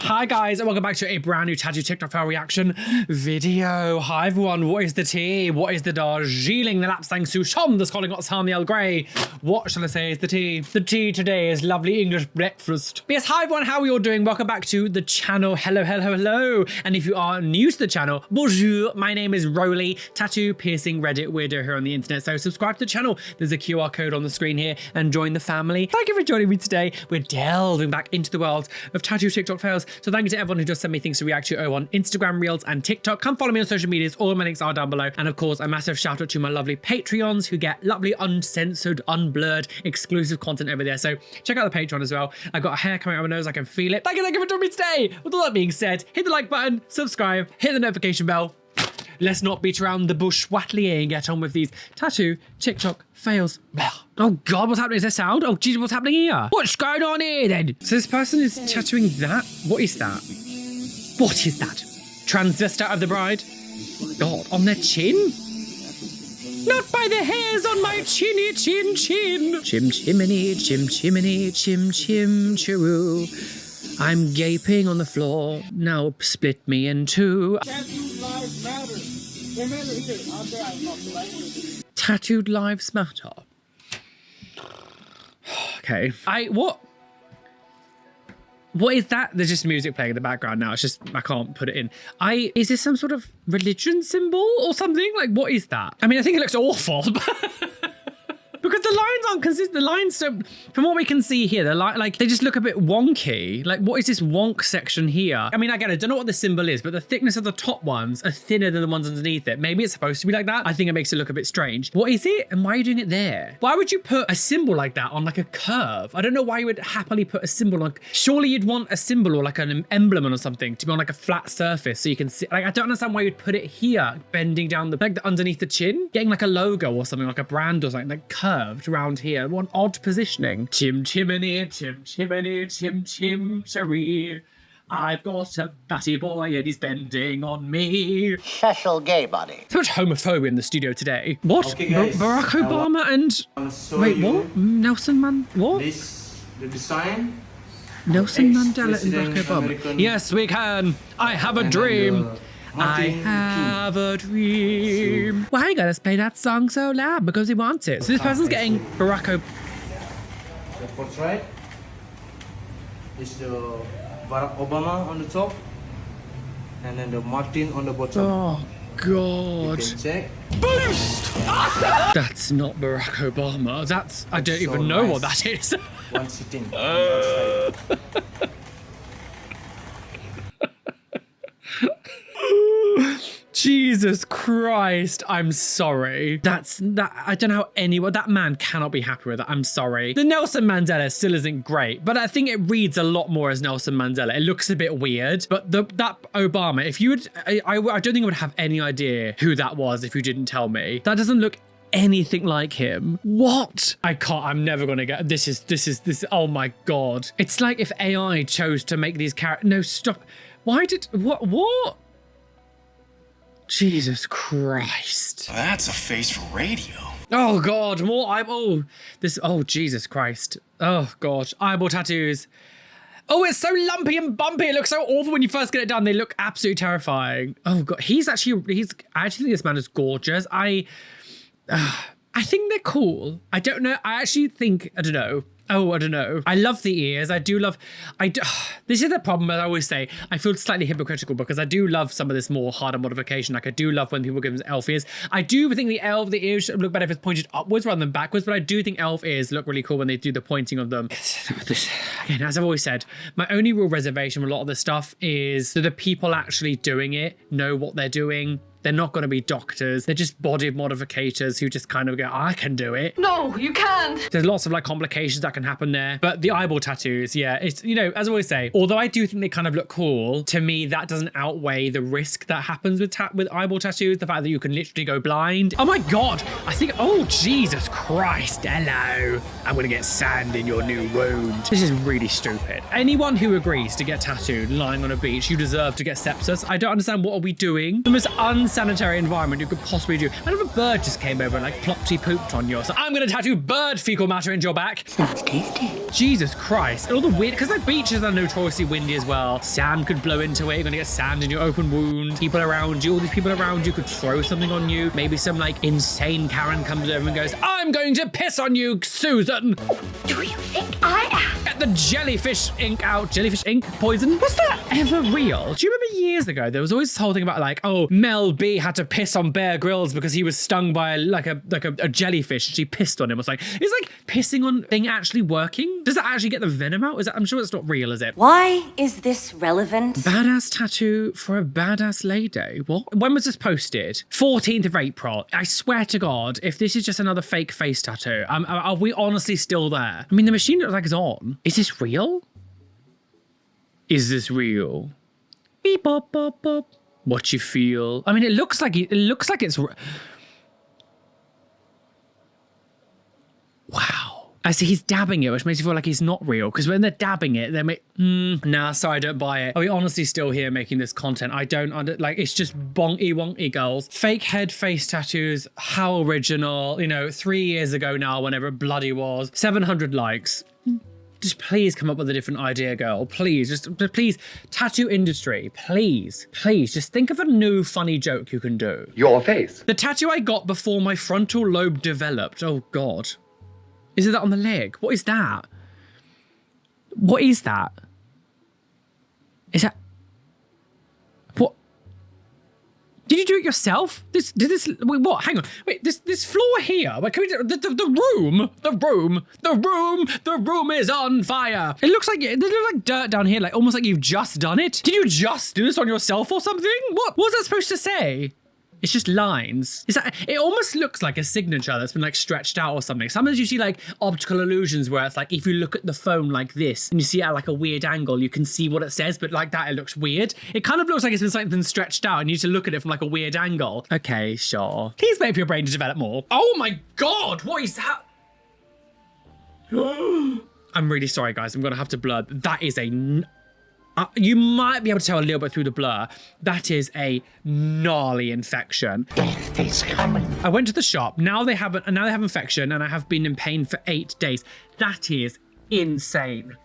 Hi guys, and welcome back to a brand new tattoo TikTok fail reaction video. Hi everyone, what is the tea? What is the Darjeeling, the Lapsang Souchong, the Scalding Hot Sam, the Earl Grey? What shall I say is the tea? The tea today is lovely English breakfast. But yes, hi everyone, how are you all doing? Welcome back to the channel. Hello, hello, hello. And if you are new to the channel, bonjour, my name is Roly, tattoo piercing Reddit weirdo here on the internet. So subscribe to the channel. There's a QR code on the screen here and join the family. Thank you for joining me today. We're delving back into the world of tattoo TikTok fails. So thank you to everyone who does send me things to react to on Instagram, Reels, and TikTok. Come follow me on social medias. All my links are down below. And of course, a massive shout out to my lovely Patreons who get lovely, uncensored, unblurred, exclusive content over there. So check out the Patreon as well. I got a hair coming out of my nose. I can feel it. Thank you for joining me today. With all that being said, hit the like button, subscribe, hit the notification bell. Let's not beat around the bush wattly and get on with these tattoo TikTok fails. Oh God, what's happening? Is there sound? Oh Jesus, what's happening here? What's going on here then? So this person is tattooing that? What is that? What is that? Transvestite of the bride? Oh God, on their chin? Not by the hairs on my chinny chin chin. Chim chimney, chim chimney, chim chim chiroo. I'm gaping on the floor, now split me in two. Tattooed lives matter. Tattooed lives matter. Okay. What is that? There's just music playing in the background now. It's just, I can't put it in. Is this some sort of religion symbol or something? Like, what is that? I mean, I think it looks awful, because the lines aren't consistent. The lines don't, from what we can see here, they're like they just look a bit wonky. Like, what is this wonk section here? I mean, I don't know what the symbol is, but the thickness of the top ones are thinner than the ones underneath it. Maybe it's supposed to be like that. I think it makes it look a bit strange. What is it? And why are you doing it there? Why would you put a symbol like that on like a curve? I don't know why you would happily put a symbol on. Surely you'd want a symbol or like an emblem or something to be on like a flat surface so you can see. Like, I don't understand why you'd put it here, bending down like underneath the chin, getting like a logo or something, like a brand or something, like curved around here. What odd positioning. Chim chimney, chim chimney, chim chim cherry. I've got a batty boy and he's bending on me. Special gay body. So much homophobia in the studio today. What? Okay, guys, Barack Obama and wait, what? Nelson What? The design. Nelson Mandela and Barack Obama. American Yes, we can. I have a dream. I have a dream. Why are you gonna play that song so loud? Because he wants it. So this person's getting Barack Obama. The portrait is the Barack Obama on the top, and then the Martin on the bottom. Oh God. You can check. Boost! That's not Barack Obama. That's, I don't even know what that is. One sitting. Jesus Christ, I'm sorry. I don't know how anyone, that man cannot be happy with it. I'm sorry. The Nelson Mandela still isn't great, but I think it reads a lot more as Nelson Mandela. It looks a bit weird, but that Obama, if you would, I don't think I would have any idea who that was if you didn't tell me. That doesn't look anything like him. What? I'm never gonna get, this is, oh my God. It's like if AI chose to make these characters, no, stop. Why did, what? Jesus Christ. That's a face for radio. Oh God, more eyeball. Oh Jesus Christ. Oh God, eyeball tattoos. Oh, it's so lumpy and bumpy. It looks so awful when you first get it done. They look absolutely terrifying. Oh God, I actually think this man is gorgeous. I think they're cool. I don't know. I don't know. Oh, I don't know. I love the ears. This is the problem, as I always say. I feel slightly hypocritical because I do love some of this more harder modification. Like, I do love when people give them elf ears. I do think the ears should look better if it's pointed upwards rather than backwards, but I do think elf ears look really cool when they do the pointing of them. Again, as I've always said, my only real reservation with a lot of this stuff is that the people actually doing it know what they're doing. They're not going to be doctors. They're just body modificators who just kind of go, I can do it. No, you can't. There's lots of like complications that can happen there. But the eyeball tattoos, yeah, it's, you know, as I always say, although I do think they kind of look cool, to me, that doesn't outweigh the risk that happens with eyeball tattoos. The fact that you can literally go blind. Oh my God. I think, oh, Jesus Christ. Hello. I'm going to get sand in your new wound. This is really stupid. Anyone who agrees to get tattooed lying on a beach, you deserve to get sepsis. I don't understand. What are we doing? The most unsanitary environment you could possibly do. What if a bird just came over and like plopped pooped on you? So I'm gonna tattoo bird fecal matter into your back. Sounds tasty. Jesus Christ. And all the weird, because like beaches are notoriously windy as well. Sand could blow into it. You're gonna get sand in your open wound. People around you, all these people around you could throw something on you. Maybe some like insane Karen comes over and goes, I'm going to piss on you, Susan. Do you think I am? Get the jellyfish ink out. Jellyfish ink poison. Was that ever real? Do you remember years ago, there was always this whole thing about like, oh, Mel B had to piss on Bear Grylls because he was stung by a jellyfish. She pissed on him. It's like pissing on thing actually working? Does that actually get the venom out? I'm sure it's not real, is it? Why is this relevant? Badass tattoo for a badass lady. What? When was this posted? 14th of April. I swear to God, if this is just another fake face tattoo, are we honestly still there? I mean, the machine looks like it's on. Is this real? Is this real? Beep, bop, bop, bop. What you feel? I mean, it looks like it's. Wow. I see he's dabbing it, which makes you feel like he's not real. Because when they're dabbing it, they make, nah, sorry, I don't buy it. Are we honestly still here making this content? I don't, like, it's just bonky wonky girls. Fake head face tattoos, how original. You know, 3 years ago now, whenever it bloody was. 700 likes. Just please come up with a different idea, girl. Please, please, tattoo industry, please, just think of a new funny joke you can do. Your face. The tattoo I got before my frontal lobe developed. Oh, God. Is it that on the leg? What is that? What is that? Is that... What? Did you do it yourself? Wait, what? Hang on. Wait, this floor here. Wait, can we do, the room is on fire. It looks like dirt down here, like almost like you've just done it. Did you just do this on yourself or something? What was that supposed to say? It's just lines. It almost looks like a signature that's been like stretched out or something. Sometimes you see like optical illusions where it's like, if you look at the phone like this and you see it at like a weird angle, you can see what it says, but like that, it looks weird. It kind of looks like it's been something stretched out and you need to look at it from like a weird angle. Okay, sure. Please wait for your brain to develop more. Oh my God, what is that? I'm really sorry, guys. I'm gonna have to blur. That is a... you might be able to tell a little bit through the blur. That is a gnarly infection. Death is coming. I went to the shop. Now they have infection, and I have been in pain for 8 days. That is insane.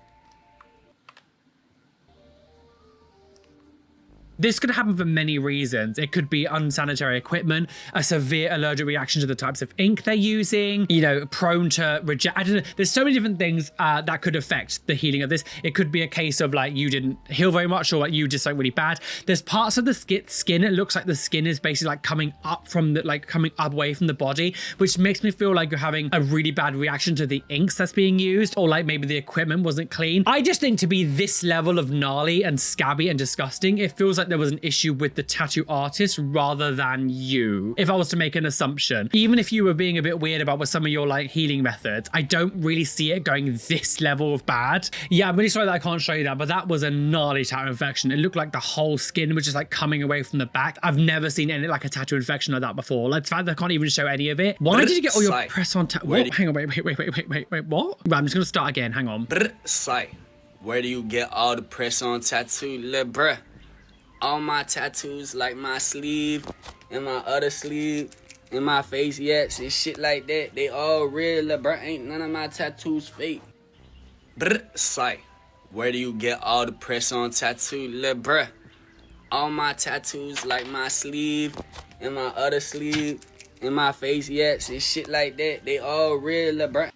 This could happen for many reasons. It could be unsanitary equipment, a severe allergic reaction to the types of ink they're using, you know, prone to reject. I don't know. There's so many different things that could affect the healing of this. It could be a case of like you didn't heal very much, or like you did something really bad. There's parts of the skin. It looks like the skin is basically like coming up from the, like coming up away from the body, which makes me feel like you're having a really bad reaction to the inks that's being used, or like maybe the equipment wasn't clean. I just think to be this level of gnarly and scabby and disgusting, it feels like there was an issue with the tattoo artist rather than you. If I was to make an assumption, even if you were being a bit weird about with some of your like healing methods, I don't really see it going this level of bad. Yeah, I'm really sorry that I can't show you that, but that was a gnarly tattoo infection. It looked like the whole skin was just like coming away from the back. I've never seen any like a tattoo infection like that before. Like the fact that I can't even show any of it. Why did you get all your press on tattoo? Hang on, wait, what? Right, I'm just gonna start again, hang on. Sight. Where do you get all the press on tattoo, lil' bruh? All my tattoos, like my sleeve and my other sleeve and my face, yes, and shit like that, they all real, lil' bruh. Ain't none of my tattoos fake. Sight. Where do you get all the press on tattoo, lil' bruh? All my tattoos, like my sleeve and my other sleeve and my face, yes, and shit like that, they all real, lil' bruh.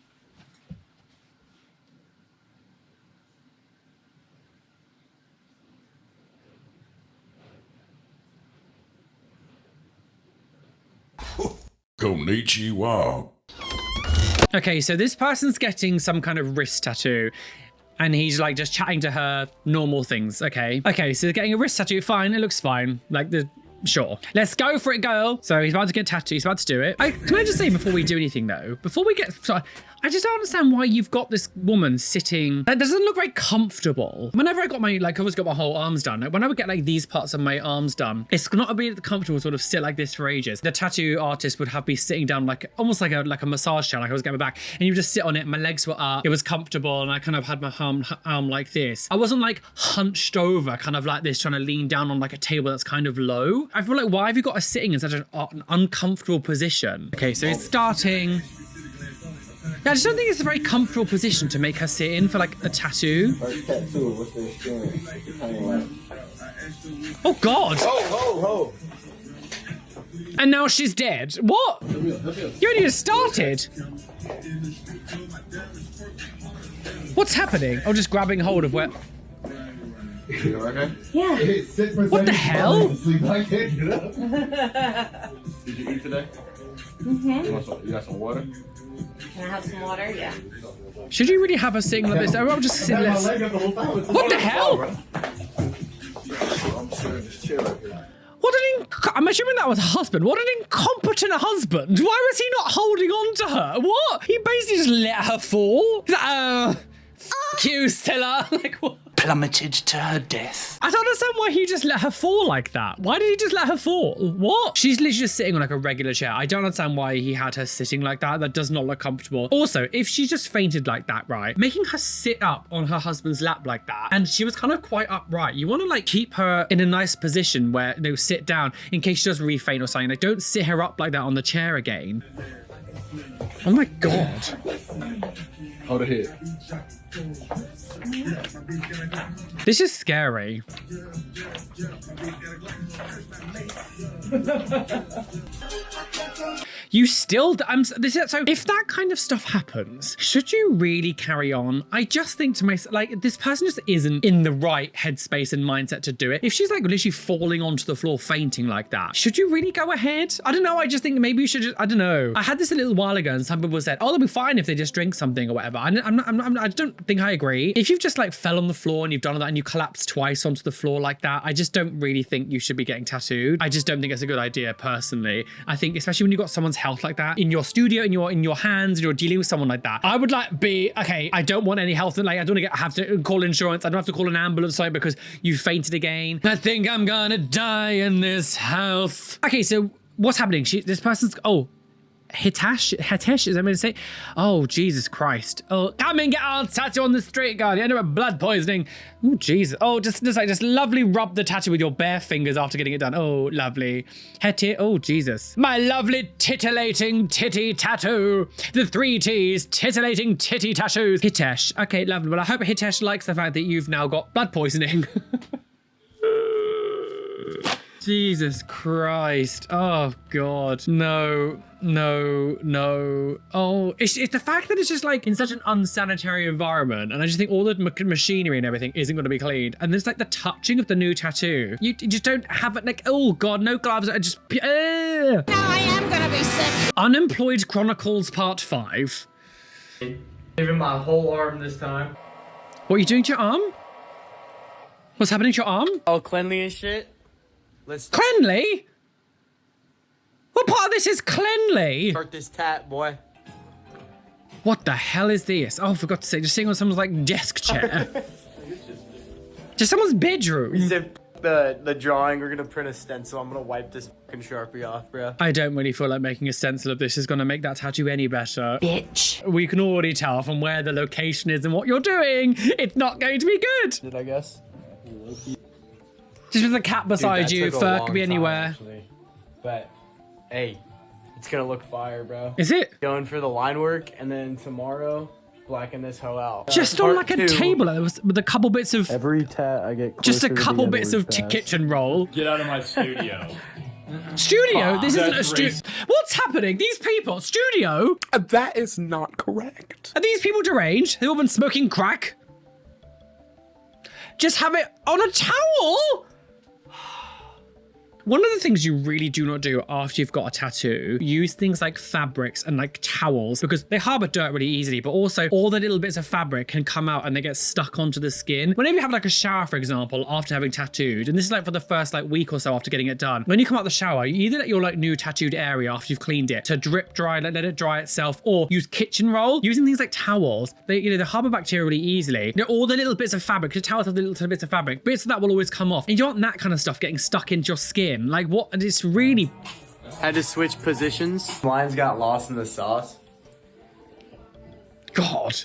Konnichiwa. Okay, so this person's getting some kind of wrist tattoo and he's like just chatting to her, normal things. Okay, so they're getting a wrist tattoo. Fine, it looks fine. Like sure. Let's go for it, girl. So he's about to get a tattoo. He's about to do it. Can I just say before we do anything though, before we get started, I just don't understand why you've got this woman sitting. That doesn't look very comfortable. Whenever I got my, like, I always got my whole arms done. When I would get like these parts of my arms done, it's not really comfortable to sort of sit like this for ages. The tattoo artist would have me sitting down like almost like a massage chair, like I was getting my back, and you just sit on it. My legs were up. It was comfortable, and I kind of had my arm like this. I wasn't like hunched over, kind of like this, trying to lean down on like a table that's kind of low. I feel like, why have you got us sitting in such an uncomfortable position? Okay, so it's starting. Yeah, I just don't think it's a very comfortable position to make her sit in for like a tattoo. Oh God! Oh. And now she's dead. What? You only just started. What's happening? Oh, just grabbing hold of where. You okay? Yeah. What the hell? I can't get up. Did you eat today? You got some water? Can I have some water? Yeah. Should you really have her sitting like this? I'll just sit this. What the hell? I'm sitting just chill right here. I'm assuming that was her husband. What an incompetent husband. Why was he not holding on to her? What? He basically just let her fall. He's like, f you, Stella. Like, what? Plummeted to her death. I don't understand why he just let her fall like that. Why did he just let her fall? What? She's literally just sitting on like a regular chair. I don't understand why he had her sitting like that. That does not look comfortable. Also, if she just fainted like that, right? Making her sit up on her husband's lap like that, and she was kind of quite upright. You want to like keep her in a nice position where, you know, sit down in case she does re-faint or something. Like, don't sit her up like that on the chair again. Oh my God. Hold it here. This is scary. You still, so if that kind of stuff happens, should you really carry on? I just think to myself, like, this person just isn't in the right headspace and mindset to do it. If she's like literally falling onto the floor, fainting like that, should you really go ahead? I don't know. I just think maybe you should just, I don't know. I had this a little while ago and some people said, oh, they'll be fine if they just drink something or whatever. I don't think I agree. If you've just like fell on the floor and you've done all that and you collapsed twice onto the floor like that, I just don't really think you should be getting tattooed. I just don't think it's a good idea personally. I think especially when you've got someone's health like that in your studio, in your hands, and you're dealing with someone like that, I would like be, okay, I don't want any health, like I don't want to have to call insurance. I don't have to call an ambulance sorry, because you fainted again. I think I'm gonna die in this house. Okay, so what's happening? This person's, oh, Hitesh, is that what to say? Oh, Jesus Christ. Oh, come and get our tattoo on the street, guard. You end up with blood poisoning. Oh, Jesus. Oh, just lovely rub the tattoo with your bare fingers after getting it done. Oh, lovely. Hete, oh, Jesus. My lovely titillating titty tattoo. The 3 T's, titillating titty tattoos. Hitesh. Okay, lovely. Well, I hope Hitesh likes the fact that you've now got blood poisoning. Jesus Christ. Oh, God. No. Oh, it's the fact that it's just like in such an unsanitary environment. And I just think all the machinery and everything isn't going to be cleaned. And there's like the touching of the new tattoo. You just don't have it like, oh God, no gloves. I just, Now I am going to be sick. Unemployed Chronicles Part 5. Even my whole arm this time. What are you doing to your arm? What's happening to your arm? All cleanly and shit. Let's Cleanly? What part of this is cleanly? start this tat, boy. What the hell is this? Oh, I forgot to say, just sitting on someone's like desk chair. Just someone's bedroom. He said the drawing, we're gonna print a stencil. I'm gonna wipe this fucking Sharpie off, bro. I don't really feel like making a stencil of this is gonna make that tattoo any better. Bitch. We can already tell from where the location is and what you're doing. It's not going to be good. Did I guess? Just with a cat beside you, fur could be anywhere. Actually. But, hey, it's gonna look fire, bro. Is it? Going for the line work, and then tomorrow, blacken this hoe out. Just on like a table with a couple bits of... Every tat I get Just a closer to couple the bits Edward of fast. kitchen roll. Get out of my studio. Studio? This isn't a that's studio. What's happening? These people, studio? That is not correct. Are these people deranged? They've all been smoking crack? Just have it on a towel? One of the things you really do not do after you've got a tattoo, use things like fabrics and like towels, because they harbor dirt really easily, but also all the little bits of fabric can come out and they get stuck onto the skin. Whenever you have like a shower, for example, after having tattooed, and this is like for the first like week or so after getting it done, when you come out the shower, you either let your like new tattooed area after you've cleaned it to drip dry, let it dry itself, or use kitchen roll. Using things like towels, they harbor bacteria really easily. All the little bits of fabric, because towels have little bits of fabric, bits of that will always come off. And you don't want that kind of stuff getting stuck into your skin. Like what? It's really... Had to switch positions. Mine's got lost in the sauce. God.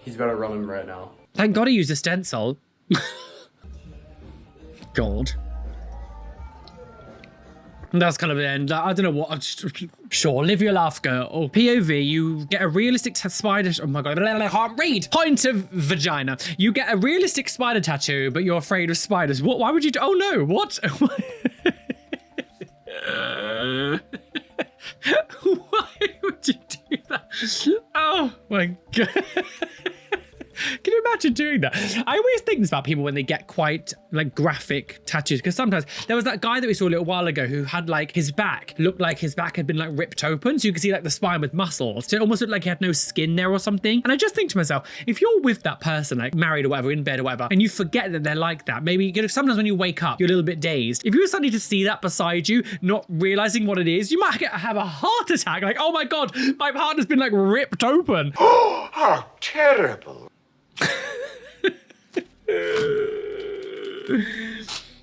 He's about to run him right now. Thank God I used a stencil. God. That's kind of the end. I don't know what. Sure, live your life, girl. Or POV, you get a realistic spider. Oh my God, I can't read. Point of vagina. You get a realistic spider tattoo, but you're afraid of spiders. What? Why would you do? Oh no, what? Why would you do that? Oh my God. Can you imagine doing that? I always think this about people when they get quite like graphic tattoos, because sometimes there was that guy that we saw a little while ago who had like his back looked like his back had been like ripped open, so you could see like the spine with muscles, so it almost looked like he had no skin there or something. And I just think to myself, if you're with that person, like married or whatever, in bed or whatever, and you forget that they're like that, maybe sometimes when you wake up you're a little bit dazed. If you were suddenly to see that beside you, not realizing what it is, you might have a heart attack, like, oh my God, my heart has been like ripped open. Oh, how terrible.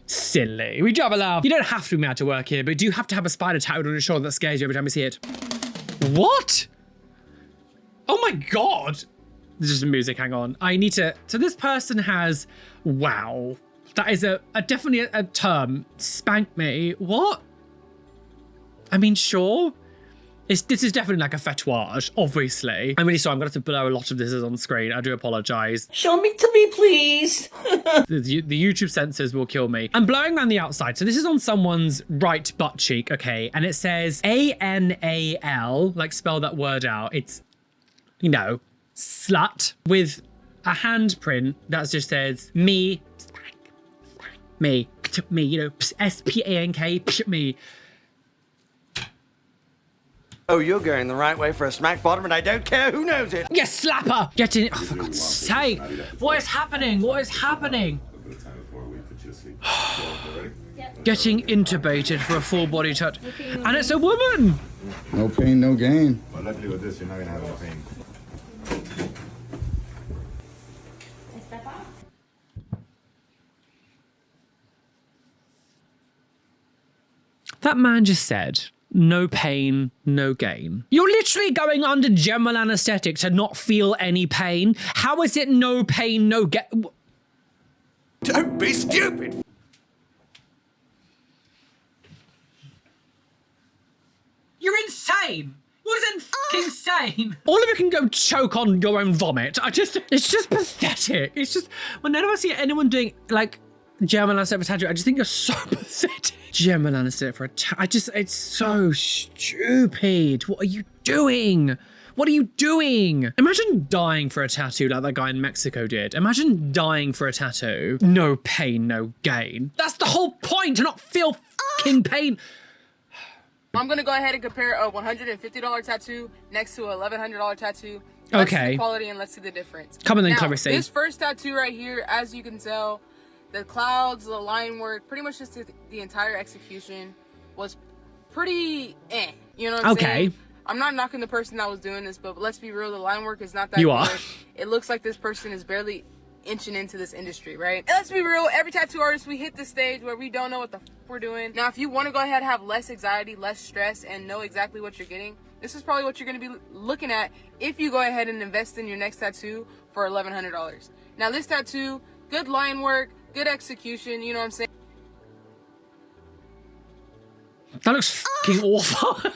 Silly. We do have a laugh. You don't have to be mad to work here, but do you have to have a spider tattooed on your shoulder that scares you every time you see it? What? Oh my God. There's just some music, hang on. I need to, so this person has, wow. That is definitely a term. Spank me. What? I mean, sure. This is definitely like a fetouage, obviously. I'm really sorry, I'm gonna have to blur a lot of this on screen. I do apologize. Show me to me, please. The YouTube censors will kill me. I'm blowing around the outside. So this is on someone's right butt cheek, okay? And it says A-N-A-L, like spell that word out. It's, you know, slut, with a handprint that just says me, me, you know, S-P-A-N-K, me. Oh, you're going the right way for a smack bottom, and I don't care who knows it. You slapper! Get in. Oh, for God's sake. What is happening? What is happening? Getting intubated for a full body touch. And it's a woman! No pain, no gain. But luckily with this, you're not going to have no pain. That man just said, no pain, no gain. You're literally going under general anesthetic to not feel any pain. How is it no pain, no gain? Don't be stupid. You're insane. What is insane? All of you can go choke on your own vomit. It's just pathetic. It's just, whenever I see anyone doing like general anesthetic for tattoo, I just think you're so pathetic. General anesthetic for a it's so stupid. What are you doing? What are you doing? Imagine dying for a tattoo like that guy in Mexico did. Imagine dying for a tattoo. No pain, no gain. That's the whole point, to not feel fucking pain. I'm gonna go ahead and compare a $150 tattoo next to a $1,100 tattoo. Let's see the quality and let's see the difference. Come on then, now, Clarissa. This first tattoo right here, as you can tell, the clouds, the line work, pretty much just the entire execution was pretty you know what I'm saying? I'm not knocking the person that was doing this, but let's be real, the line work is not that good. It looks like this person is barely inching into this industry, right? And let's be real, every tattoo artist, we hit the stage where we don't know what the f we're doing. Now, if you want to go ahead and have less anxiety, less stress, and know exactly what you're getting, this is probably what you're going to be looking at if you go ahead and invest in your next tattoo for $1,100. Now, this tattoo, good line work, good execution, you know what I'm saying? That looks fucking awful.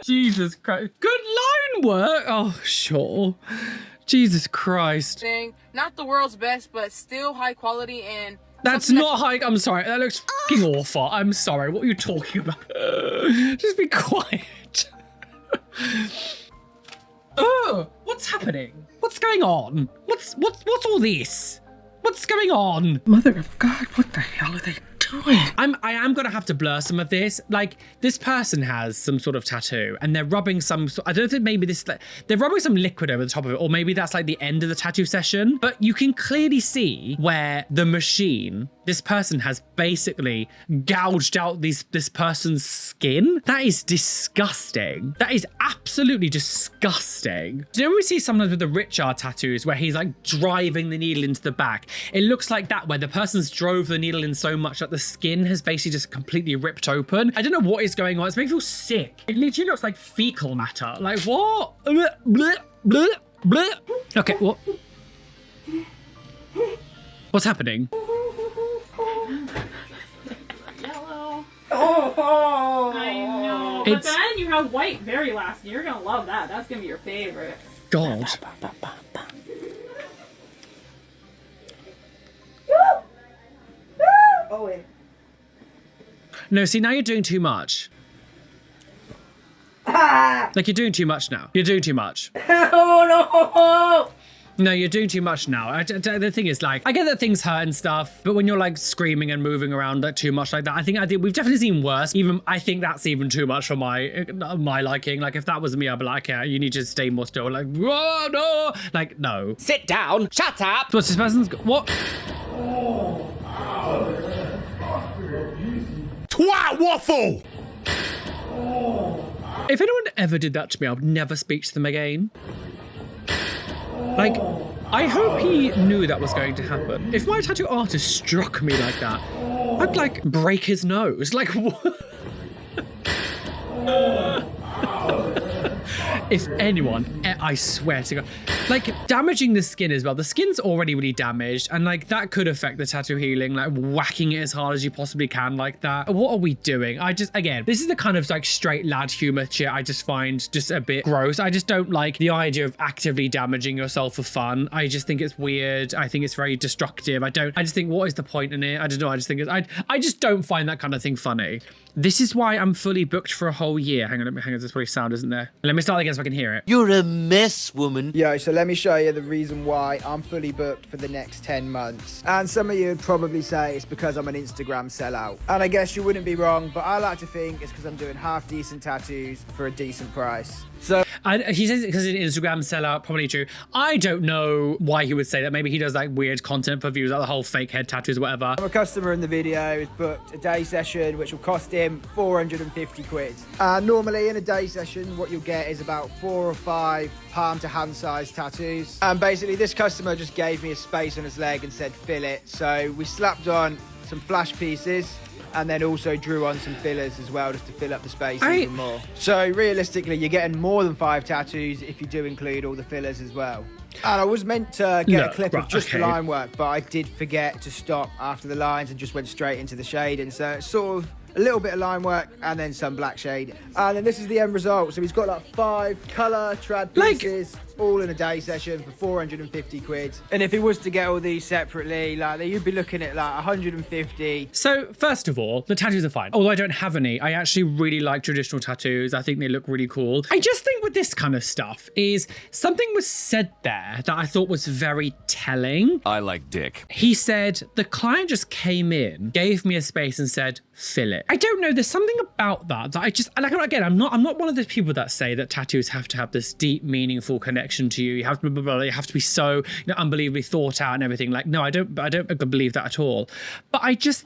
Jesus Christ. Good line work. Oh, sure. Jesus Christ. Not the world's best, but still high quality, and that's not high. I'm sorry. That looks fucking awful. I'm sorry. What are you talking about? Just be quiet. Oh, what's happening? What's going on? What's all this? What's going on? Mother of God, what the hell are they doing? I am gonna have to blur some of this. Like, this person has some sort of tattoo and they're rubbing some, I don't think maybe this, they're rubbing some liquid over the top of it, or maybe that's like the end of the tattoo session. But you can clearly see where the machine, this person has basically gouged out this person's skin. That is disgusting. That is absolutely disgusting. Do you know when we see sometimes with the Richard tattoos where he's like driving the needle into the back? It looks like that, where the person's drove the needle in so much that the skin has basically just completely ripped open. I don't know what is going on. It's making me feel sick. It literally looks like fecal matter. Like, what? Okay, what? What's happening? Yellow. Oh, I know. But It's- then you have white very last, and you're gonna love that. That's gonna be your favorite. God. Oh, wait. No, see, now you're doing too much. Like, you're doing too much now. You're doing too much. Oh, no. No, you're doing too much now. The thing is, like, I get that things hurt and stuff, but when you're like screaming and moving around like too much like that, I think we've definitely seen worse. Even I think that's even too much for my liking. Like, if that was me, I'd be like, yeah, you need to stay more still. Like, whoa, no, like, no. Sit down. Shut up. What's this person's? What? Twat waffle! If anyone ever did that to me, I would never speak to them again. Like, I hope he knew that was going to happen. If my tattoo artist struck me like that, I'd like break his nose. Like, what? If anyone, I swear to God, like damaging the skin as well. The skin's already really damaged, and like that could affect the tattoo healing, like whacking it as hard as you possibly can like that. What are we doing? Again, this is the kind of like straight lad humor shit I just find just a bit gross. I just don't like the idea of actively damaging yourself for fun. I just think it's weird. I think it's very destructive. I just think, what is the point in it? I don't know. I just think I just don't find that kind of thing funny. This is why I'm fully booked for a whole year. Hang on, there's probably sound, isn't there? Let me start again so I can hear it. You're a mess, woman. Yo, so let me show you the reason why I'm fully booked for the next 10 months. And some of you would probably say it's because I'm an Instagram sellout. And I guess you wouldn't be wrong, but I like to think it's because I'm doing half decent tattoos for a decent price. So he says it because it's an Instagram sellout, probably true. I don't know why he would say that. Maybe he does like weird content for views, like the whole fake head tattoos or whatever. a customer in the video has booked a day session, which will cost him 450 quid. Normally in a day session, what you'll get is about 4 or 5 palm to hand size tattoos. And basically this customer just gave me a space on his leg and said, fill it. So we slapped on some flash pieces and then also drew on some fillers as well, just to fill up the space even more. So realistically, you're getting more than 5 tattoos if you do include all the fillers as well. And I was meant to get a clip of just the line work, but I did forget to stop after the lines and just went straight into the shading. So it's sort of a little bit of line work and then some black shade. And then this is the end result. So he's got like 5 colour trad pieces, all in a day session for 450 quid. And if he was to get all these separately, like you'd be looking at like 150. So first of all, the tattoos are fine. Although I don't have any, I actually really like traditional tattoos. I think they look really cool. I just think with this kind of stuff is something was said there that I thought was very telling. I like dick. He said, the client just came in, gave me a space and said, fill it. I don't know, there's something about that I just, like, again, I'm not one of those people that say that tattoos have to have this deep, meaningful connection to you. You have to, you have to be so, unbelievably thought out and everything. Like, no, I don't believe that at all. But I just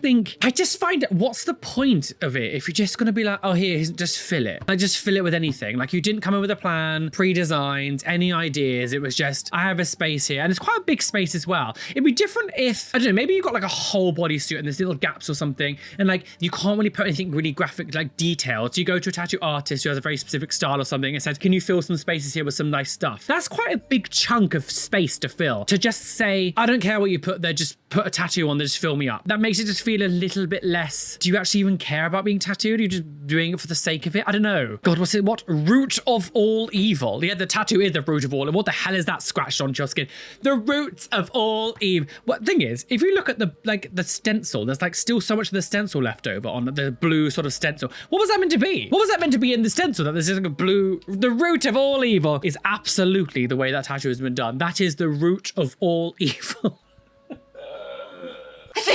find it, what's the point of it if you're just gonna be like, oh, here, just fill it. Like, just fill it with anything. Like, you didn't come in with a plan, pre-designed, any ideas. It was just, I have a space here. And it's quite a big space as well. It'd be different if, I don't know, maybe you've got like a whole bodysuit and there's little gaps or something, and like, you can't really put anything really graphic, like detailed. So you go to a tattoo artist who has a very specific style or something and says, can you fill some spaces here with some nice stuff? That's quite a big chunk of space to fill. To just say, I don't care what you put there, just put a tattoo on there, just fill me up. That makes it just feel a little bit less, do you actually even care about being tattooed? Are you just doing it for the sake of it? I don't know. God, what's it? What? Root of all evil. Yeah, the tattoo is the root of all. And what the hell is that scratched onto your skin? The roots of all evil. What thing is, if you look at the stencil, there's like still so much of the stencil left over on the blue sort of stencil. What was that meant to be? What was that meant to be in the stencil? That there's just like a blue, the root of all evil is absolutely the way that tattoo has been done. That is the root of all evil.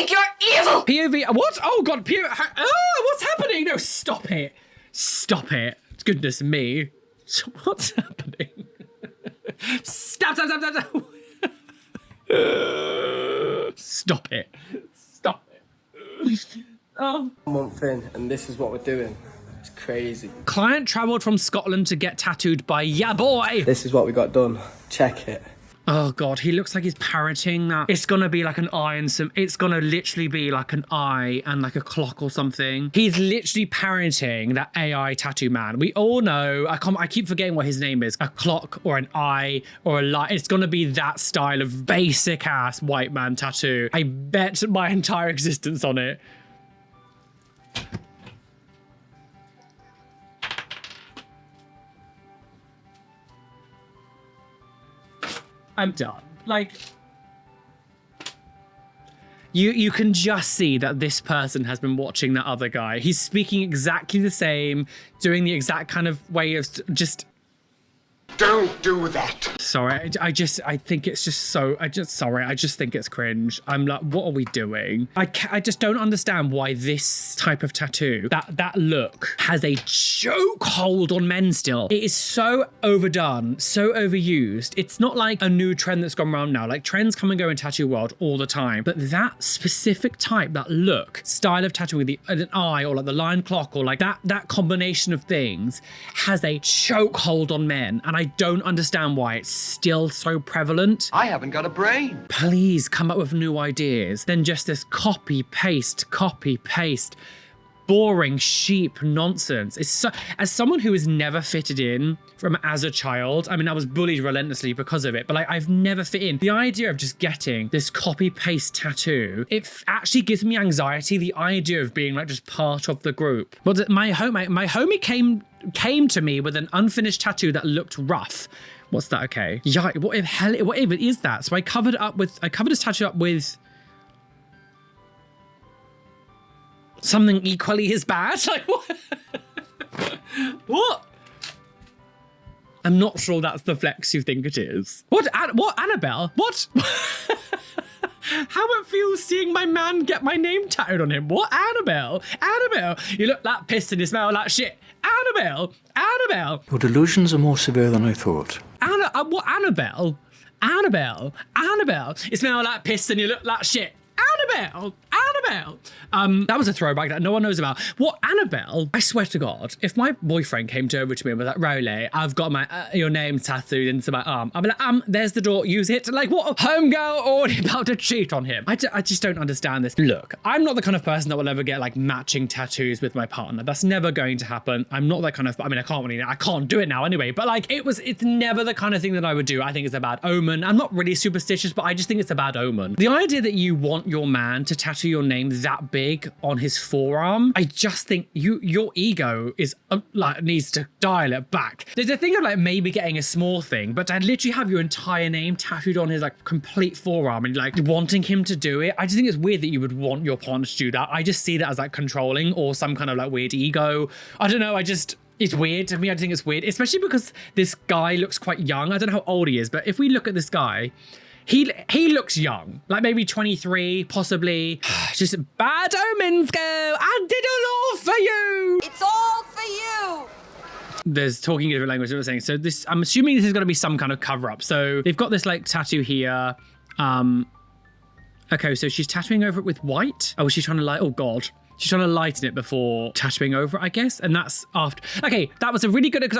think you're evil! POV, what? Oh God, what's happening? No, stop it. Stop it. Goodness me. What's happening? Stop. Stop it. Stop it. Oh. Month in, and this is what we're doing. It's crazy. Client travelled from Scotland to get tattooed by ya boy. This is what we got done. Check it. Oh God, he looks like he's parroting that. It's gonna be like an eye and it's gonna literally be like an eye and like a clock or something. He's literally parroting that AI tattoo man. We all know, I keep forgetting what his name is. A clock or an eye or a light. It's gonna be that style of basic ass white man tattoo. I bet my entire existence on it. I'm done. Like, you can just see that this person has been watching that other guy. He's speaking exactly the same, doing the exact kind of way of just... Don't do that. Sorry, I just think it's just so, I just think it's cringe. I'm like, what are we doing? I just don't understand why this type of tattoo, that look, has a chokehold on men still. It is so overdone, so overused. It's not like a new trend that's gone around now. Like, trends come and go in tattoo world all the time. But that specific type, that look, style of tattoo with an eye or like the lion clock or like that combination of things has a chokehold on men. And I don't understand why it's still so prevalent. I haven't got a brain. Please come up with new ideas than just this copy paste, boring sheep nonsense. It's so, as someone who has never fitted in from as a child, I mean, I was bullied relentlessly because of it, but like, I've never fit in. The idea of just getting this copy paste tattoo, it actually gives me anxiety. The idea of being like just part of the group. But my homie came to me with an unfinished tattoo that looked rough. What's that? Okay. Yeah. What even is that? So I covered his tattoo up with something equally as bad. Like what? What? I'm not sure that's the flex you think it is. What, Annabelle? What? How it feels seeing my man get my name tattooed on him. What, Annabelle? Annabelle, you look like piss and you smell like shit. Annabelle, Annabelle. Your delusions are more severe than I thought. What, Annabelle? Annabelle, Annabelle, you smell like piss and you look like shit. Annabelle, Annabelle. That was a throwback that no one knows about. What, Annabelle? I swear to God, if my boyfriend came over to me and was like, Roly, I've got my your name tattooed into my arm, I'd be like, there's the door, use it. Like, what? Homegirl already about to cheat on him. I just don't understand this. Look, I'm not the kind of person that will ever get like matching tattoos with my partner. That's never going to happen. I'm not that kind of, I mean, I can't do it now anyway, but like, it's never the kind of thing that I would do. I think it's a bad omen. I'm not really superstitious, but I just think it's a bad omen. The idea that you want your man to tattoo your name that big on his forearm, I just think your ego is like needs to dial it back. There's a thing of like maybe getting a small thing, but to literally have your entire name tattooed on his like complete forearm and like wanting him to do it, I just think it's weird that you would want your partner to do that. I just see that as like controlling or some kind of like weird ego. I don't know. It's weird to me. I think it's weird, especially because this guy looks quite young. I don't know how old he is, but if we look at this guy, he looks young, like maybe 23, possibly. Just bad omens go. I did it all for you. It's all for you. There's talking in different language. What I'm saying. So this, I'm assuming this is going to be some kind of cover up. So they've got this like tattoo here. Okay, so she's tattooing over it with white. Oh, she's trying to oh God. She's trying to lighten it before tattooing over it, I guess. And that's after. Okay, that was a really good. Wait.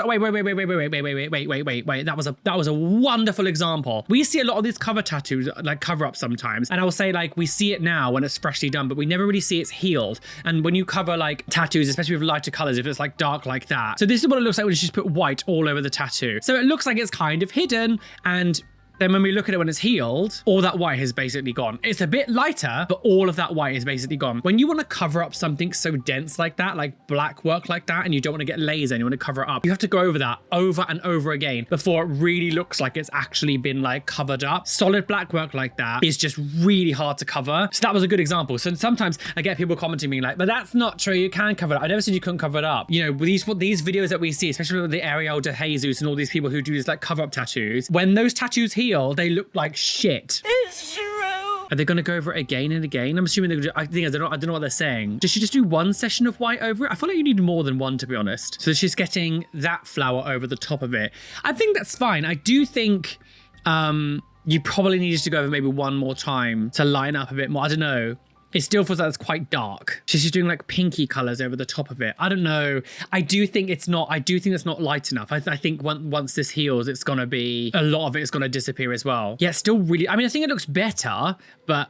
That was a wonderful example. We see a lot of these cover tattoos, like cover up sometimes. And I will say like we see it now when it's freshly done, but we never really see it's healed. And when you cover like tattoos, especially with lighter colors, if it's like dark like that. So this is what it looks like when she's put white all over the tattoo. So it looks like it's kind of hidden, and then when we look at it when it's healed, all that white has basically gone. It's a bit lighter, but all of that white is basically gone. When you want to cover up something so dense like that, like black work like that, and you don't want to get laser and you want to cover it up, you have to go over that over and over again before it really looks like it's actually been like covered up. Solid black work like that is just really hard to cover. So that was a good example. So sometimes I get people commenting being like, but that's not true. You can cover it up. I never said you couldn't cover it up. You know, these videos that we see, especially with the Ariel de Jesus and all these people who do this like cover up tattoos, when those tattoos heal, they look like shit. It's true. Are they going to go over it again and again? I'm assuming they're going to, I think I don't know what they're saying. Does she just do one session of white over it? I feel like you need more than one, to be honest. So she's getting that flower over the top of it. I think that's fine. I do think you probably needed to go over maybe one more time to line up a bit more. I don't know. It still feels like it's quite dark. She's just doing like pinky colors over the top of it. I don't know. I do think it's not light enough. I think once this heals, it's gonna be, a lot of it is gonna disappear as well. Yeah, it's still really, I mean, I think it looks better, but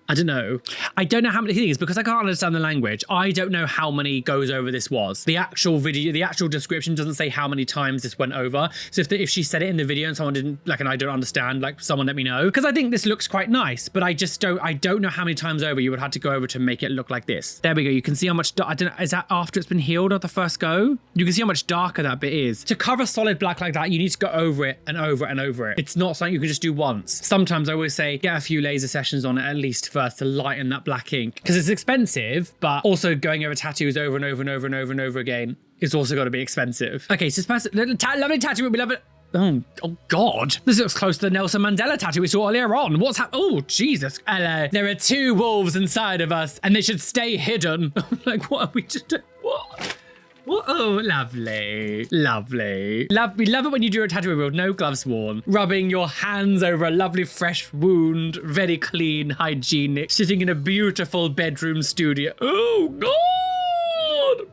I don't know. I don't know how many things, because I can't understand the language. I don't know how many goes over this was. The actual video, the actual description doesn't say how many times this went over. So if she said it in the video and someone didn't, like, and I don't understand, like, someone let me know. Because I think this looks quite nice, but I don't know how many times over you would have to go over to make it look like this. There we go. You can see how much, I don't know, is that after it's been healed or the first go? You can see how much darker that bit is. To cover solid black like that, you need to go over it and over and over it. It's not something you can just do once. Sometimes I always say, get a few laser sessions on it at least first to lighten that black ink, because it's expensive, but also going over tattoos over and over and over and over and over again is also got to be expensive. Okay, so this lovely tattoo, we love it. Oh God, this looks close to the Nelson Mandela tattoo we saw earlier on. What's happening? Oh, Jesus. Hello. There are two wolves inside of us and they should stay hidden. Like, what are we just doing? What? What? Oh, lovely. Lovely. We love it when you do a tattoo reveal, no gloves worn. Rubbing your hands over a lovely fresh wound, very clean, hygienic, sitting in a beautiful bedroom studio. Oh, God!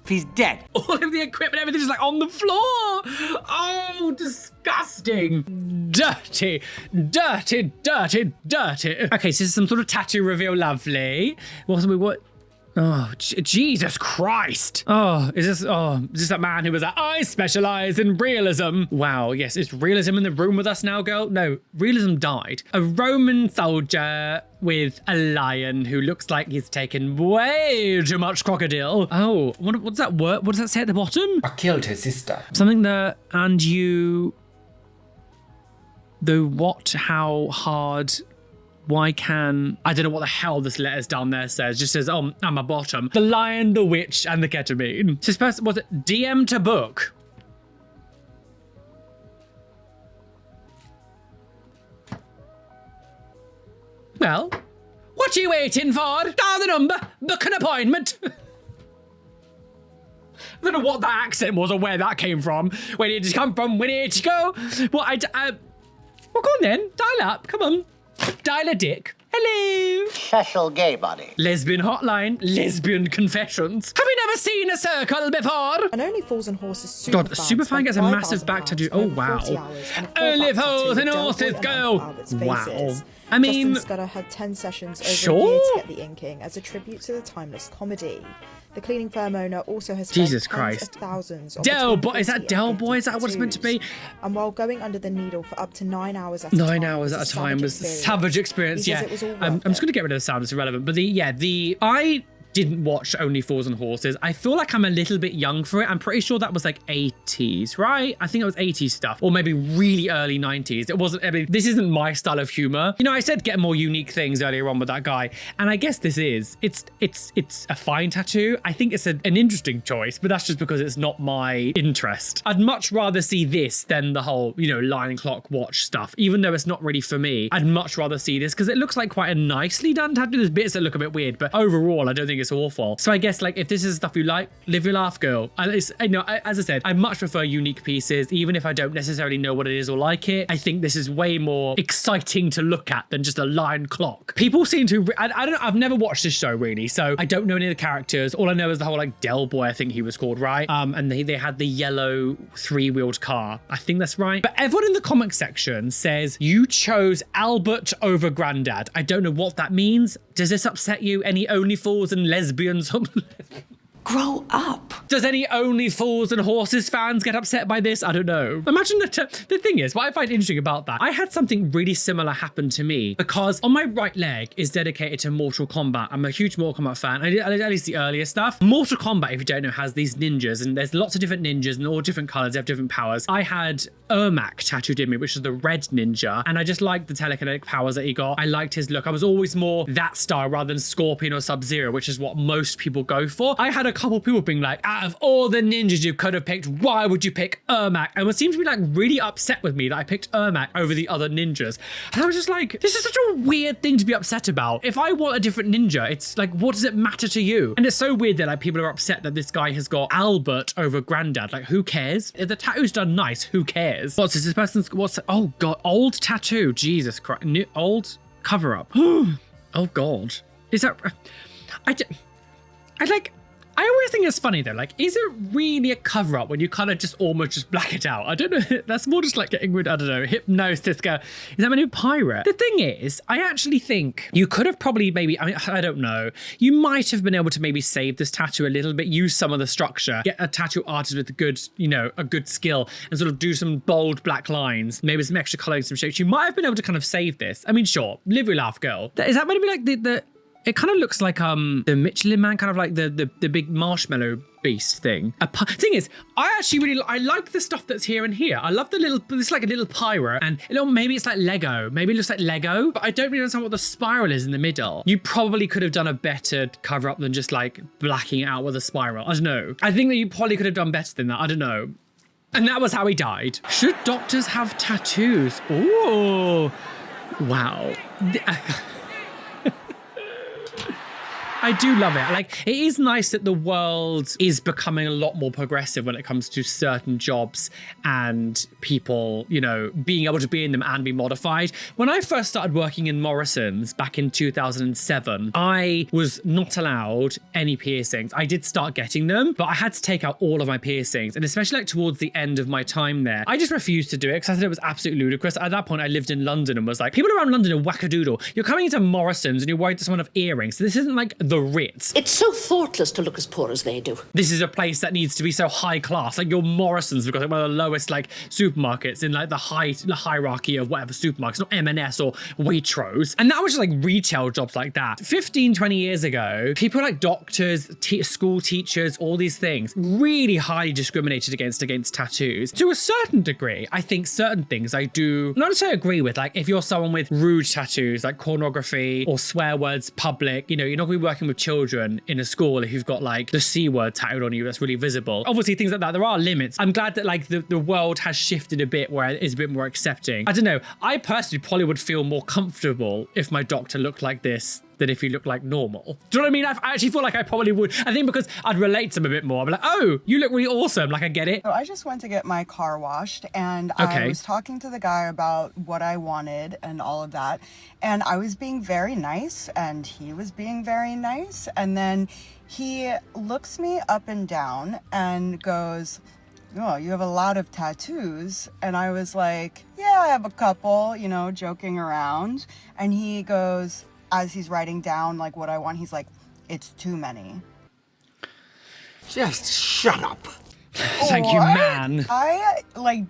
He's dead. All of the equipment, everything's like on the floor. Oh, disgusting. Dirty, dirty, dirty, dirty. Okay, so this is some sort of tattoo reveal, lovely. What? Oh, Jesus Christ. Oh, is this that man who was like, I specialize in realism? Wow, yes, is realism in the room with us now, girl? No, realism died. A Roman soldier with a lion who looks like he's taken way too much crocodile. Oh, what's that word? What does that say at the bottom? I killed his sister. Something that, and you, the what, how hard, why can, I don't know what the hell this letters down there says. Just says, oh, I'm a bottom. The lion, the witch, and the ketamine. So this person, was it DM to book? Well, what are you waiting for? Dial the number, book an appointment. I don't know what that accent was or where that came from. Where did it come from? Where did it go? Well, well, go on then. Dial up. Come on. Dial a dick. Hello. Special gay body. Lesbian hotline. Lesbian confessions. Have you never seen a circle before? And Only Fools and Horses God, Superfan gets a massive back tattoo. Oh, wow. Only Fools and Horses go. Wow. I mean, Justin Scudder had 10 sessions over sure? a year to get the inking as a tribute to the timeless comedy. The cleaning firm owner also has spent Jesus tens Christ. of thousands on Del Boy, is that Del Boy? Is that what it's meant to be? And while going under the needle for up to 9 hours at a time. 9 hours at a time was a savage experience. Yeah, I'm just gonna get rid of the sound. It's irrelevant. But I didn't watch Only Fools and Horses. I feel like I'm a little bit young for it. I'm pretty sure that was like 80s, right? I think it was 80s stuff, or maybe really early 90s. It wasn't, I mean, this isn't my style of humor. You know, I said get more unique things earlier on with that guy, and I guess this is. It's a fine tattoo. I think it's an interesting choice, but that's just because it's not my interest. I'd much rather see this than the whole, you know, lion, clock, watch stuff. Even though it's not really for me, I'd much rather see this because it looks like quite a nicely done tattoo. There's bits that look a bit weird, but overall, I don't think it's awful. So I guess, like, if this is stuff you like, live your laugh, girl. As I said, I much prefer unique pieces, even if I don't necessarily know what it is or like it. I think this is way more exciting to look at than just a lion clock. People seem to, I don't know, I've never watched this show really, so I don't know any of the characters. All I know is the whole, like, Del Boy, I think he was called, right? And they had the yellow 3-wheeled car. I think that's right. But everyone in the comment section says you chose Albert over Grandad. I don't know what that means. Does this upset you? Any Only Fools and lesbians? Grow up. Does any Only Fools and Horses fans get upset by this? I don't know. Imagine the thing is, what I find interesting about that, I had something really similar happen to me because on my right leg is dedicated to Mortal Kombat. I'm a huge Mortal Kombat fan. At least the earlier stuff. Mortal Kombat, if you don't know, has these ninjas, and there's lots of different ninjas and all different colors. They have different powers. I had Ermac tattooed in me, which is the red ninja, and I just liked the telekinetic powers that he got. I liked his look. I was always more that style rather than Scorpion or Sub-Zero, which is what most people go for. I had a couple people being like, out of all the ninjas you could have picked, why would you pick Ermac? And seemed to be like really upset with me that I picked Ermac over the other ninjas. And I was just like, this is such a weird thing to be upset about. If I want a different ninja, it's like, what does it matter to you? And it's so weird that like people are upset that this guy has got Albert over Grandad. Like, who cares? If the tattoo's done nice, who cares? What's this person's, oh God, old tattoo, Jesus Christ, old cover up. Oh God, is that, I always think it's funny though, like, is it really a cover up when you kind of just almost just black it out? I don't know, that's more just like getting rid, I don't know, hypnosis, go, is that my new pirate? The thing is, I actually think you could have probably maybe, I mean, I don't know, you might have been able to maybe save this tattoo a little bit, use some of the structure, get a tattoo artist with a good, you know, a good skill and sort of do some bold black lines, maybe some extra coloring, some shapes. You might have been able to kind of save this. I mean, sure, live your laugh, girl. Is that maybe like the it kind of looks like the Michelin Man, kind of like the big marshmallow beast thing. Thing is, I actually really I like the stuff that's here and here. I love the little, it's like a little pirate, and maybe it's like Lego. Maybe it looks like Lego, but I don't really understand what the spiral is in the middle. You probably could have done a better cover up than just like blacking it out with a spiral. I don't know. I think that you probably could have done better than that. I don't know. And that was how he died. Should doctors have tattoos? Ooh, wow. I do love it. Like, it is nice that the world is becoming a lot more progressive when it comes to certain jobs and people, you know, being able to be in them and be modified. When I first started working in Morrison's back in 2007, I was not allowed any piercings. I did start getting them, but I had to take out all of my piercings. And especially like towards the end of my time there, I just refused to do it because I thought it was absolutely ludicrous. At that point, I lived in London and was like, people around London are wackadoodle. You're coming into Morrison's and you're worried that someone have earrings. So this isn't like the Ritz. It's so thoughtless to look as poor as they do. This is a place that needs to be so high class. Like your Morrison's, because like one of the lowest like supermarkets in like the hierarchy of whatever supermarkets, not M&S or Waitrose. And that was just like retail jobs like that. 15, 20 years ago, people like doctors, school teachers, all these things, really highly discriminated against tattoos. To a certain degree, I think certain things I do not necessarily agree with. Like if you're someone with rude tattoos, like pornography or swear words public, you know, you're not gonna be working with children in a school if you've got like the C word tattooed on you that's really visible. Obviously things like that, there are limits. I'm glad that like the world has shifted a bit where it is a bit more accepting. I don't know, I personally probably would feel more comfortable if my doctor looked like this than if he looked like normal. Do you know what I mean? I actually feel like I probably would. I think because I'd relate to him a bit more. I'm like, oh, you look really awesome. Like, I get it. So I just went to get my car washed and I was talking to the guy about what I wanted and all of that. And I was being very nice and he was being very nice. And then he looks me up and down and goes, oh, you have a lot of tattoos. And I was like, yeah, I have a couple, you know, joking around. And he goes, as he's writing down like what I want, he's like, it's too many. Just shut up. Thank you, man. I like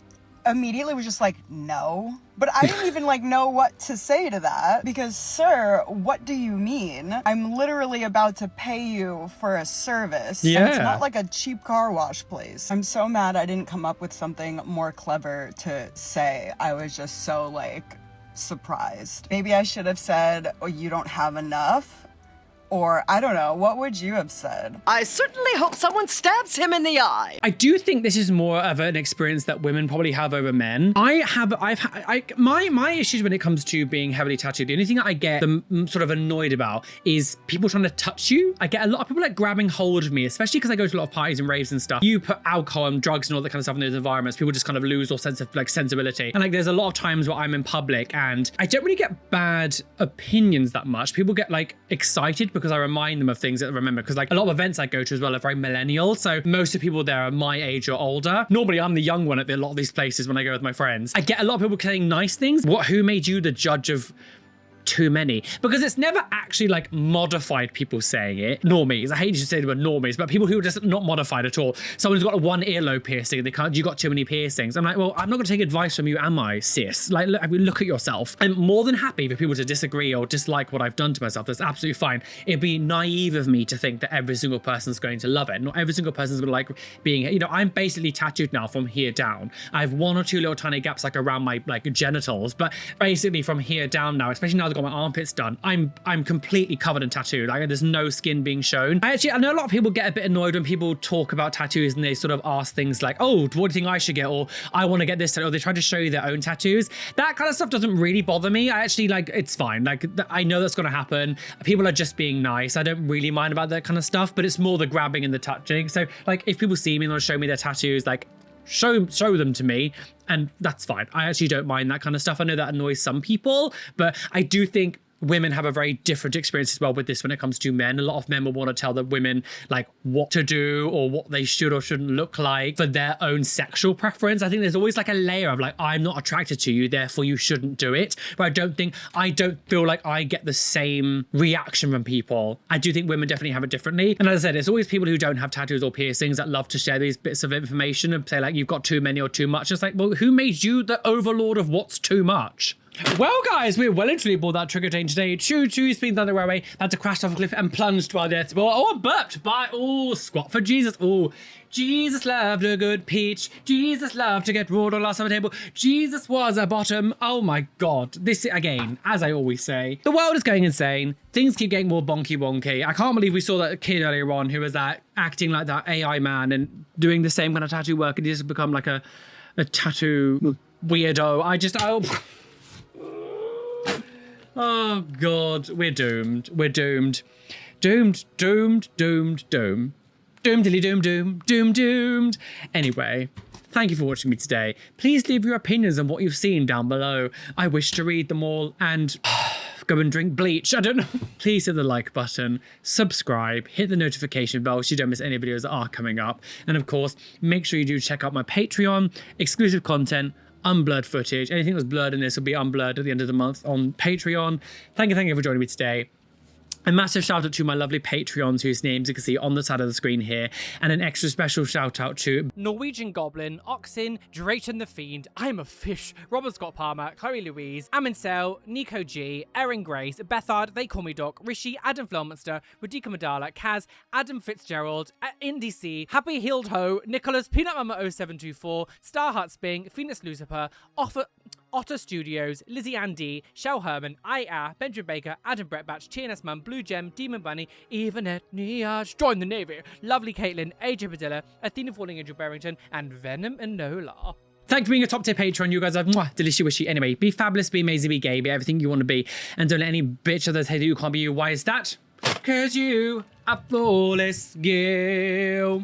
immediately was just like, no. But I didn't even like know what to say to that because, sir, what do you mean? I'm literally about to pay you for a service. Yeah. And it's not like a cheap car wash place. I'm so mad I didn't come up with something more clever to say. I was just so like surprised. Maybe I should have said, oh, you don't have enough. Or, I don't know, what would you have said? I certainly hope someone stabs him in the eye. I do think this is more of an experience that women probably have over men. My issues when it comes to being heavily tattooed, the only thing that I get sort of annoyed about is people trying to touch you. I get a lot of people like grabbing hold of me, especially because I go to a lot of parties and raves and stuff. You put alcohol and drugs and all that kind of stuff in those environments, people just kind of lose all sense of like sensibility. And like there's a lot of times where I'm in public and I don't really get bad opinions that much. People get like excited because I remind them of things that I remember. Because like a lot of events I go to as well are very millennial. So most of the people there are my age or older. Normally I'm the young one at a lot of these places when I go with my friends. I get a lot of people saying nice things. Who made you the judge of too many? Because it's never actually like modified people saying it. Normies. I hate to say the word normies, but people who are just not modified at all. Someone's got one earlobe piercing, they can't, you got too many piercings. I'm like, well, I'm not gonna take advice from you, am I, sis? Like, look at yourself. I'm more than happy for people to disagree or dislike what I've done to myself. That's absolutely fine. It'd be naive of me to think that every single person's going to love it. Not every single person's gonna like being, you know, I'm basically tattooed now from here down. I have one or two little tiny gaps like around my like genitals, but basically from here down now, especially now I've got got my armpits done. I'm completely covered in tattoo. Like there's no skin being shown. I know a lot of people get a bit annoyed when people talk about tattoos and they sort of ask things like, oh, what do you think I should get? Or I want to get this, or they try to show you their own tattoos. That kind of stuff doesn't really bother me. I actually like, it's fine. Like I know that's going to happen. People are just being nice. I don't really mind about that kind of stuff, but it's more the grabbing and the touching. So like if people see me and want to show me their tattoos, like show them to me, and that's fine. I actually don't mind that kind of stuff. I know that annoys some people, but I do think women have a very different experience as well with this when it comes to men. A lot of men will want to tell the women like what to do or what they should or shouldn't look like for their own sexual preference. I think there's always like a layer of like, I'm not attracted to you, therefore you shouldn't do it. But I don't feel like I get the same reaction from people. I do think women definitely have it differently. And as I said, it's always people who don't have tattoos or piercings that love to share these bits of information and say like, you've got too many or too much. It's like, well, who made you the overlord of what's too much? Well, guys, we're well and truly aboard that trigger train today. Choo-choo, speeding down the railway, had to crash off a cliff and plunged by the board. Oh, I burped by, oh, squat for Jesus. Oh, Jesus loved a good peach. Jesus loved to get rolled on last summer table. Jesus was a bottom. Oh my God. This, again, as I always say, the world is going insane. Things keep getting more bonky wonky. I can't believe we saw that kid earlier on who was that acting like that AI man and doing the same kind of tattoo work, and he's just become like a tattoo weirdo. Oh God, we're doomed. We're doomed. Doomed, doomed, doomed, doomed. Doom-dilly doom doom, doom doomed. Anyway, thank you for watching me today. Please leave your opinions on what you've seen down below. I wish to read them all and go and drink bleach. I don't know. Please hit the like button, subscribe, hit the notification bell so you don't miss any videos that are coming up. And of course, make sure you do check out my Patreon, exclusive content, unblurred footage. Anything that's blurred in this will be unblurred at the end of the month on Patreon. Thank you for joining me today. A massive shout out to my lovely Patreons whose names you can see on the side of the screen here, and an extra special shout out to Norwegian Goblin, Oxen, Drayton the Fiend, I'm a Fish, Robert Scott Palmer, Chloe Louise, Amincel, Nico G, Erin Grace, Bethard, They Call Me Doc, Rishi, Adam Flowmonster, Radika Madala, Kaz, Adam Fitzgerald, Indy C, Happy Healed Ho, Nicholas, Peanut Mama 0724, Starheart Sping, Phoenix Lucifer, Otter Studios, Lizzie Andy, Shell Herman, I.A., Benjamin Baker, Adam Brettbatch, TNS Mum, Blue Gem, Demon Bunny, Evanet Niash, Join the Navy, Lovely Caitlin, AJ Padilla, Athena Falling Angel Barrington, and Venom Enola. Thanks for being a top tier patron. You guys are delicious wishy. Anyway, be fabulous, be amazing, be gay, be everything you want to be. And don't let any bitch others say that you can't be you. Why is that? Because you are flawless, girl.